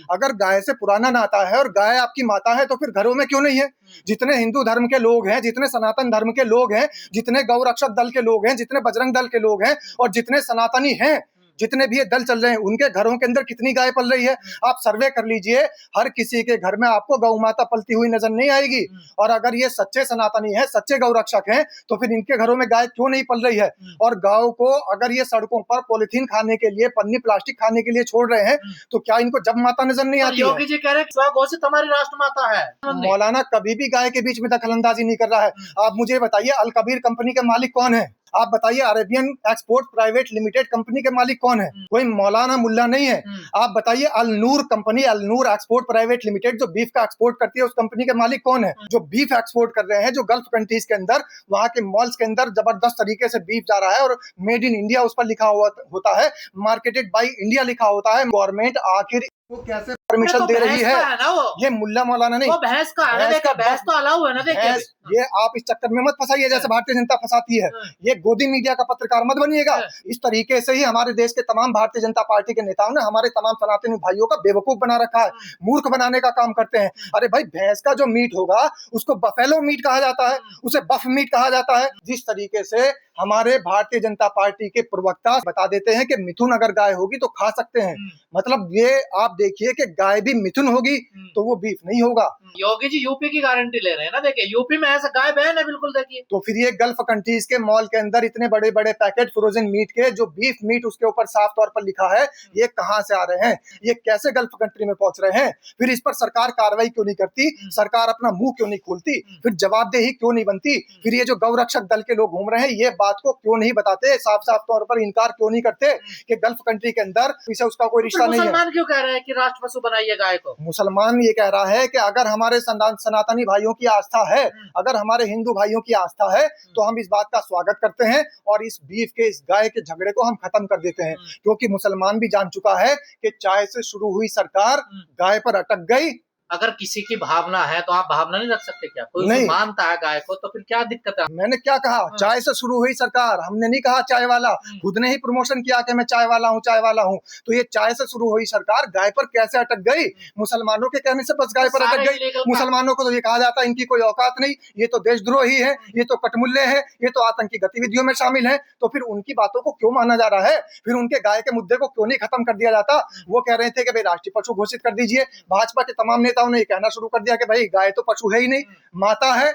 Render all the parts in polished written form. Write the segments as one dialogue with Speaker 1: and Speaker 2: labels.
Speaker 1: अगर गाय से पुराना नाता है और गाय आपकी माता है तो फिर घरों में क्यों नहीं है? जितने हिंदू धर्म के लोग हैं, जितने सनातन धर्म के लोग हैं, जितने गौ रक्षक दल के लोग हैं, जितने बजरंग दल के लोग हैं और जितने सनातनी हैं, जितने भी ये दल चल रहे हैं, उनके घरों के अंदर कितनी गाय पल रही है? आप सर्वे कर लीजिए, हर किसी के घर में आपको गौ माता पलती हुई नजर नहीं आएगी। और अगर ये सच्चे सनातनी है, सच्चे गौ रक्षक हैं, तो फिर इनके घरों में गाय क्यों नहीं पल रही है? और गायों को अगर ये सड़कों पर पॉलिथीन खाने के लिए, पन्नी प्लास्टिक खाने के लिए छोड़ रहे हैं, तो क्या इनको जब माता नजर नहीं आती है?
Speaker 2: योगी जी कह रहे हैं स्वघोषित हमारी राष्ट्रमाता है।
Speaker 1: मौलाना कभी भी गाय के बीच में दखलंदाजी नहीं कर रहा है। आप मुझे बताइए, अल कबीर कंपनी के मालिक कौन है? आप बताइए, Arabian export private limited company के मालिक कौन है? कोई मौलाना मुल्ला नहीं है। आप बताइए, अल नूर कंपनी, अल नूर एक्सपोर्ट प्राइवेट लिमिटेड जो बीफ का एक्सपोर्ट करती है, उस कंपनी के मालिक कौन है? जो बीफ एक्सपोर्ट कर रहे हैं, जो गल्फ कंट्रीज के अंदर, वहां के मॉल्स के अंदर जबरदस्त तरीके से बीफ जा रहा है और मेड इन इंडिया उस पर लिखा हुआ होता है, मार्केटेड बाई इंडिया लिखा होता है। गवर्नमेंट आखिर वो कैसे परमिशन
Speaker 2: तो
Speaker 1: दे रही है?
Speaker 2: ये
Speaker 1: मुल्ला मौलाना नहीं,
Speaker 2: वो भैंस का है ना, देखिए भैंस तो अलाउ है ना, देखिए
Speaker 1: ये आप इस चक्कर में मत फंसाइए जैसे भारतीय जनता फंसाती है। ये गोदी मीडिया का पत्रकार मत बनिएगा। इस तरीके से ही हमारे देश के तमाम भारतीय जनता पार्टी के नेताओं ने हमारे तमाम सनातनी भाइयों का बेवकूफ बना रखा है, मूर्ख बनाने का काम करते हैं। अरे भाई, भैंस का जो मीट होगा उसको बफेलो मीट कहा जाता है, उसे बफ मीट कहा जाता है। जिस तरीके से हमारे भारतीय जनता पार्टी के प्रवक्ता बता देते हैं कि मिथुन अगर गाय होगी तो खा सकते हैं, मतलब ये आप देखिए कि गाय भी मिथुन होगी तो वो बीफ नहीं होगा।
Speaker 2: योगी जी यूपी की गारंटी ले रहे हैं ना, देखिए यूपी में ऐसा गाय बैन है बिल्कुल, देखिए।
Speaker 1: तो फिर ये गल्फ कंट्रीज के मॉल के अंदर इतने बड़े बड़े पैकेट फ्रोजन मीट के, जो बीफ मीट उसके ऊपर साफ तौर पर लिखा है, ये कहां से आ रहे हैं? ये कैसे गल्फ कंट्री में पहुंच रहे हैं? फिर इस पर सरकार कार्रवाई क्यों नहीं करती? सरकार अपना मुंह क्यों नहीं खोलती? फिर जवाबदेही क्यों नहीं बनती? फिर ये जो गौ रक्षक दल के लोग घूम रहे हैं, ये बात को क्यों नहीं बताते? साफ साफ तौर पर इनकार क्यों नहीं करते कि गल्फ कंट्री के अंदर इसे उसका कोई रिश्ता नहीं है?
Speaker 2: मुसलमान क्यों कह रहे हैं कि राष्ट्र पशु बनाइए गाय को?
Speaker 1: मुसलमान ये कह रहा है कि अगर हमारे सनातनी भाइयों की आस्था है, अगर हमारे हिंदू भाइयों की आस्था है, तो हम इस बात का स्वागत करते हैं और इस बीफ के, इस गाय के झगड़े को हम खत्म कर देते हैं। क्योंकि मुसलमान भी जान चुका है कि चाय से शुरू हुई सरकार गाय पर अटक गई।
Speaker 2: अगर किसी की भावना है तो आप भावना नहीं रख सकते क्या? कोई
Speaker 1: नहीं
Speaker 2: मानता है गाय को तो फिर क्या दिक्कत है?
Speaker 1: मैंने क्या कहा? चाय से शुरू हुई सरकार, हमने नहीं कहा चाय वाला। खुद ने ही प्रमोशन किया कि मैं चाय वाला हूँ, चाय वाला हूँ। तो ये चाय से शुरू हुई सरकार गाय पर कैसे अटक गई? मुसलमानों के कहने से बस गाय पर अटक गई। मुसलमानों को तो ये कहा जाता है इनकी कोई औकात नहीं, ये तो देशद्रोही है, ये तो कटमुल्ले हैं, ये तो आतंकी गतिविधियों में शामिल है। तो फिर उनकी बातों को क्यों माना जा रहा है? फिर उनके गाय के मुद्दे को क्यों नहीं खत्म कर दिया जाता? वो कह रहे थे कि भाई राष्ट्रीय पशु घोषित कर दीजिए। भाजपा के तमाम नेताओं ने ये कहना शुरू कर दिया कि भाई गाय तो पशु है ही नहीं, माता है।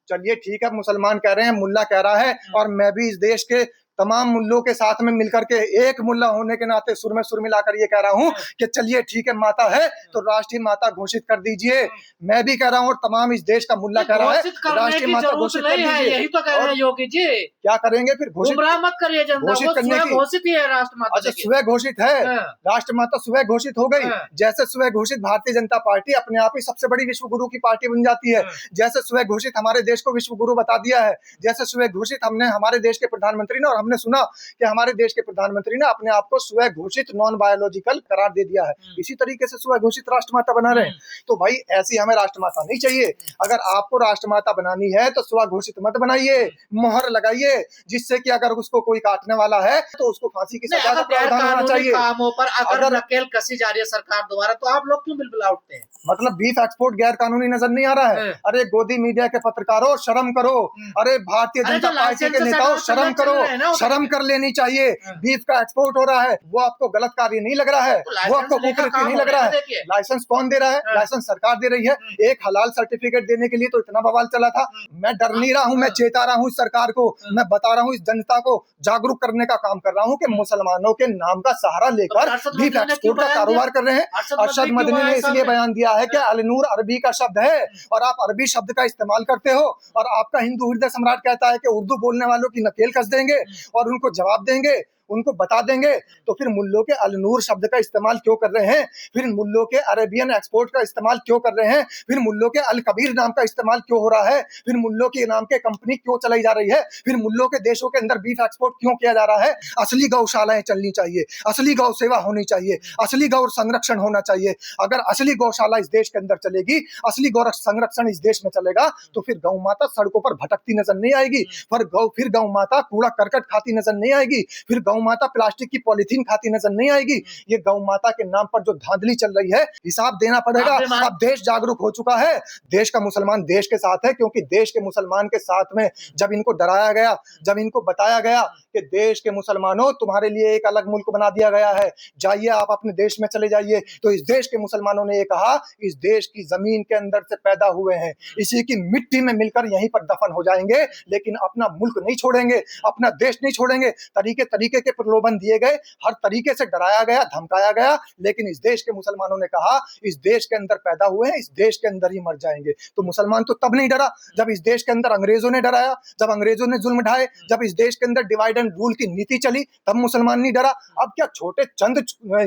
Speaker 1: चलिए ठीक है, मुसलमान कह रहे हैं, मुल्ला कह रहा है, और मैं भी इस देश के तमाम मुल्लों के साथ में मिलकर के एक मुल्ला होने के नाते सुर में सुर मिलाकर ये कह रहा हूं कि चलिए ठीक है, माता है तो राष्ट्रीय माता घोषित कर दीजिए। मैं भी कह रहा हूं और तमाम इस देश का मुल्ला कह रहा है राष्ट्रीय माता घोषित कर दीजिए।
Speaker 2: यही तो कह रहे हैं योगी जी।
Speaker 1: क्या करेंगे फिर? घोषित
Speaker 2: मत करिए जनता,
Speaker 1: घोषित करने की
Speaker 2: घोषित ही है राष्ट्रमाता।
Speaker 1: अच्छा, सुबह घोषित है, राष्ट्रमाता सुबह घोषित हो गई। जैसे सुबह घोषित भारतीय जनता पार्टी अपने आप ही सबसे बड़ी विश्व गुरु की पार्टी बन जाती है। जैसे सुबह घोषित हमारे देश को विश्व गुरु बता दिया है, जैसे सुबह घोषित हमने हमारे देश के प्रधानमंत्री ने, और हमने सुना कि हमारे देश के प्रधानमंत्री ने अपने आप को स्व घोषित नॉन बायोलॉजिकल करार दे दिया है, इसी तरीके से स्व घोषित राष्ट्रमाता बना रहे हैं। तो भाई ऐसी हमें राष्ट्रमाता नहीं चाहिए। अगर आपको राष्ट्रमाता बनानी है तो स्व घोषित मत बनाइए, मोहर लगाइए, जिससे कि अगर उसको कोई काटने वाला है तो उसको फांसी की सजा का प्रावधान होना चाहिए।
Speaker 2: कामों पर अगर नकेल कसी जा रही है सरकार द्वारा तो आप लोग क्यों बिलबिला उठते हैं?
Speaker 1: मतलब बीफ एक्सपोर्ट गैर कानूनी नजर नहीं आ रहा है? अरे गोदी मीडिया के पत्रकारों, शर्म करो। अरे भारतीय जनता पार्टी के नेताओं, शर्म करो, शर्म कर लेनी चाहिए। बीफ का एक्सपोर्ट हो रहा है, वो आपको गलत कार्य नहीं लग रहा है? वो आपको कुकृत्य नहीं लग रहा है? लाइसेंस कौन दे रहा है? लाइसेंस सरकार दे रही है। एक हलाल सर्टिफिकेट देने के लिए तो इतना बवाल चला था। मैं डर नहीं रहा हूँ, मैं चेता रहा हूँ इस सरकार को, मैं बता रहा हूँ इस जनता को, जागरूक करने का काम कर रहा हूँ कि मुसलमानों के नाम का सहारा लेकर बीफ एक्सपोर्ट का कारोबार कर रहे हैं। अरशद मदनी ने इसलिए बयान दिया है कि अल-नूर अरबी का शब्द है और आप अरबी शब्द का इस्तेमाल करते हो, और आपका हिंदू हृदय सम्राट कहता है कि उर्दू बोलने वालों की नकेल कस देंगे और उनको जवाब देंगे, उनको बता देंगे। तो फिर मुल्लों के अल-नूर शब्द का इस्तेमाल क्यों कर रहे हैं? फिर मुल्लों के अरेबियन एक्सपोर्ट का इस्तेमाल क्यों कर रहे हैं? फिर मुल्लों के अल कबीर नाम का इस्तेमाल क्यों हो रहा है? फिर मुल्लों के नाम के कंपनी क्यों चलाई जा रही है? फिर मुल्लों के देशों के अंदर बीफ एक्सपोर्ट क्यों किया जा रहा है? असली गौशालाएं चलनी चाहिए, असली गौ सेवा होनी चाहिए, असली गौ संरक्षण होना चाहिए। अगर असली गौशाला इस देश के अंदर चलेगी, असली गौ संरक्षण इस देश में चलेगा, तो फिर गौ माता सड़कों पर भटकती नजर नहीं आएगी, फिर गौ माता कूड़ा करकट खाती नजर नहीं आएगी, फिर गौ माता प्लास्टिक की पॉलीथीन खाती नजर नहीं आएगी। ये गौ माता के नाम पर जो धांधली चल रही है, हिसाब देना पड़ेगा। अब देश जागरूक हो चुका है, देश का मुसलमान देश के साथ है, क्योंकि देश के मुसलमान के साथ में जब इनको डराया गया, जब इनको बताया गया कि देश के मुसलमानों तुम्हारे लिए एक अलग मुल्क बना दिया गया है, जाइए आप अपने देश में चले जाइए, तो इस देश के मुसलमानों ने ये कहा, इस देश की जमीन के अंदर से पैदा हुए हैं, इसी की मिट्टी में मिलकर यहीं पर दफन हो जाएंगे, लेकिन अपना मुल्क नहीं छोड़ेंगे, अपना देश नहीं छोड़ेंगे। तरीके तरीके के प्रलोभन दिए गए, हर तरीके से डराया गया, धमकाया गया, लेकिन इस देश के मुसलमानों ने कहा इस देश के अंदर पैदा हुए हैं, इस देश के अंदर ही मर जाएंगे। तो मुसलमान तो तब नहीं डरा जब इस देश के अंदर अंग्रेजों ने डराया, जब अंग्रेजों ने जुल्म ढाए, जब इस देश के अंदर डिवाइड एंड रूल की नीति चली, तब मुसलमान नहीं डरा। अब क्या छोटे चंद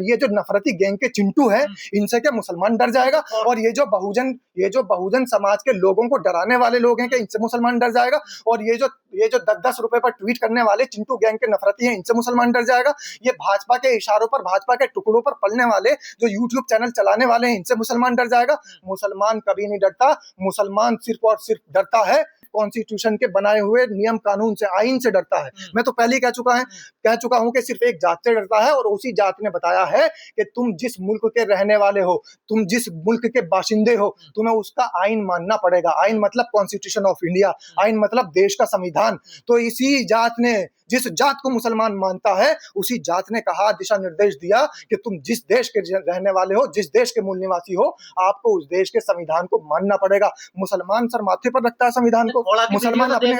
Speaker 1: ये जो नफरती गैंग के चिंटू हैं, इनसे क्या मुसलमान डर जाएगा? और ये जो बहुजन समाज के लोगों को डराने वाले लोग हैं, कि इनसे मुसलमान डर जाएगा? और ये जो 10-10 रुपए पर ट्वीट करने वाले चिंटू गैंग के नफरती हैं, इनसे मुसलमान डर जाएगा? ये भाजपा के इशारों पर, भाजपा के टुकड़ों पर पलने वाले जो यूट्यूब चैनल चलाने वाले हैं, इनसे मुसलमान डर जाएगा? मुसलमान कभी नहीं डरता। मुसलमान सिर्फ और सिर्फ डरता है कॉन्स्टिट्यूशन के बनाए हुए नियम कानून से, आईन से डरता है। मैं तो पहले ही कह चुका हूं कि सिर्फ एक जात से डरता है, और उसी जात ने बताया है कि तुम जिस मुल्क के रहने वाले हो, तुम जिस मुल्क के बाशिंदे हो, तुम्हें उसका आईन मानना पड़ेगा। आईन मतलब कॉन्स्टिट्यूशन ऑफ इंडिया, आईन मतलब देश का संविधान। तो इसी जात ने, जिस जात को मुसलमान मानता है, उसी जात ने कहा, दिशा निर्देश दिया कि तुम जिस देश के रहने वाले हो, जिस देश के मूल निवासी हो, आपको उस देश के संविधान को मानना पड़ेगा। मुसलमान सर माथे पर रखता है संविधान को। मुसलमान अपने,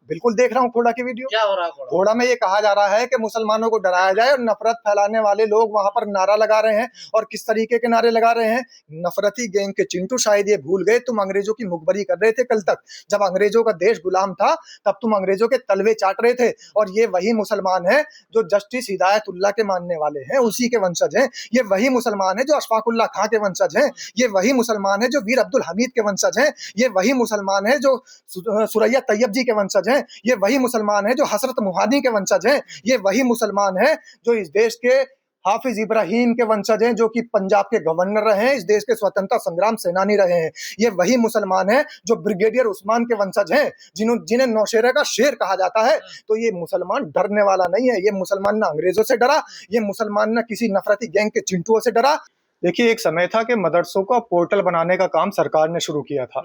Speaker 1: बिल्कुल देख रहा हूँ खोड़ा की वीडियो।
Speaker 2: क्या हो रहा है
Speaker 1: खोड़ा में? ये कहा जा रहा है कि मुसलमानों को डराया जाए, और नफरत फैलाने वाले लोग वहां पर नारा लगा रहे हैं। और किस तरीके के नारे लगा रहे हैं? नफरती गैंग के चिंटू शायद ये भूल गए, तुम अंग्रेजों की मुखबरी कर रहे थे कल तक, जब अंग्रेजों का देश गुलाम था, तब तुम अंग्रेजों के तलवे चाट रहे थे। और ये वही मुसलमान है जो जस्टिस हिदायतुल्लाह के मानने वाले हैं, उसी के वंशज हैं। ये वही मुसलमान है जो अशफाकुल्लाह खां के वंशज हैं। ये वही मुसलमान है जो वीर अब्दुल हमीद के वंशज हैं। ये वही मुसलमान है जो सुरैया तैयब जी के वंशज हैं। ये वही मुसलमान है जो हजरत मुहानी के वंशज हैं। ये वही मुसलमान है जो इस देश के हाफिज इब्राहिम के वंशज हैं, जो कि पंजाब के गवर्नर रहे हैं, इस देश के स्वतंत्रता संग्राम सेनानी रहे हैं। ये वही मुसलमान है जो ब्रिगेडियर उस्मान के वंशज हैं, जिन्हें नौशेरा का शेर कहा जाता है। तो ये मुसलमान डरने वाला नहीं है। ये मुसलमान ना अंग्रेजों से डरा, ये मुसलमान ना किसी नफरती गैंग के चिंटुओं से डरा। देखिए, एक समय था कि मदरसों का पोर्टल बनाने का काम सरकार ने शुरू किया था,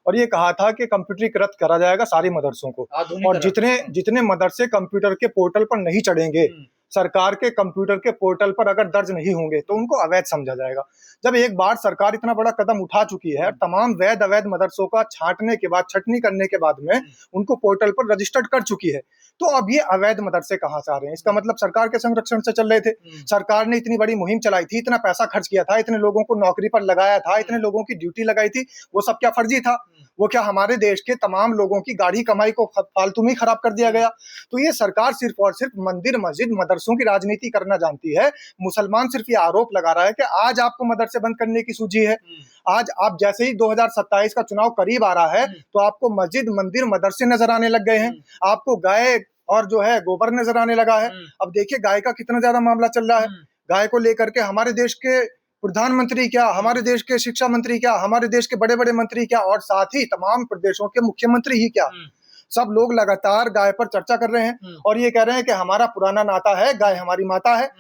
Speaker 1: और ये कहा था कि कंप्यूटरीकृत करा जाएगा सारी मदरसों को, और जितने मदरसे कंप्यूटर के पोर्टल पर नहीं चढ़ेंगे, सरकार के कंप्यूटर के पोर्टल पर अगर दर्ज नहीं होंगे, तो उनको अवैध समझा जाएगा। जब एक बार सरकार इतना बड़ा कदम उठा चुकी है, तमाम वैध अवैध मदरसों का छांटने के बाद, छटनी करने के बाद में उनको पोर्टल पर रजिस्टर्ड कर चुकी है, तो अब ये अवैध मदरसे कहां से आ रहे हैं? इसका मतलब सरकार के संरक्षण से चल रहे थे। सरकार ने इतनी बड़ी मुहिम चलाई थी, इतना पैसा खर्च किया था, इतने लोगों को नौकरी पर लगाया था, इतने लोगों की ड्यूटी लगाई थी, वो सब क्या फर्जी था? वो क्या हमारे देश के तमाम लोगों की गाढ़ी कमाई को फालतू में खराब कर दिया गया? तो ये सरकार सिर्फ और सिर्फ मंदिर, मस्जिद, मदरसों की राजनीति करना जानती है। मुसलमान सिर्फ ये आरोप लगा रहा है कि आज आपको मदरसे बंद करने की सूझी है। आज आप जैसे ही 2027 का चुनाव करीब आ रहा है, तो आपको मस्जिद, मंदिर, मदरसे नजर आने लग गए हैं, आपको गाय और जो है गोबर नजर आने लगा है। अब देखिए गाय का कितना ज्यादा मामला चल रहा है। गाय को लेकर के हमारे देश के प्रधानमंत्री क्या, हमारे देश के शिक्षा मंत्री क्या, हमारे देश के बड़े बड़े मंत्री क्या, और साथ ही तमाम प्रदेशों के मुख्यमंत्री ही क्या, सब लोग लगातार गाय पर चर्चा कर रहे हैं, और ये कह रहे हैं कि हमारा पुराना नाता है, गाय हमारी माता है।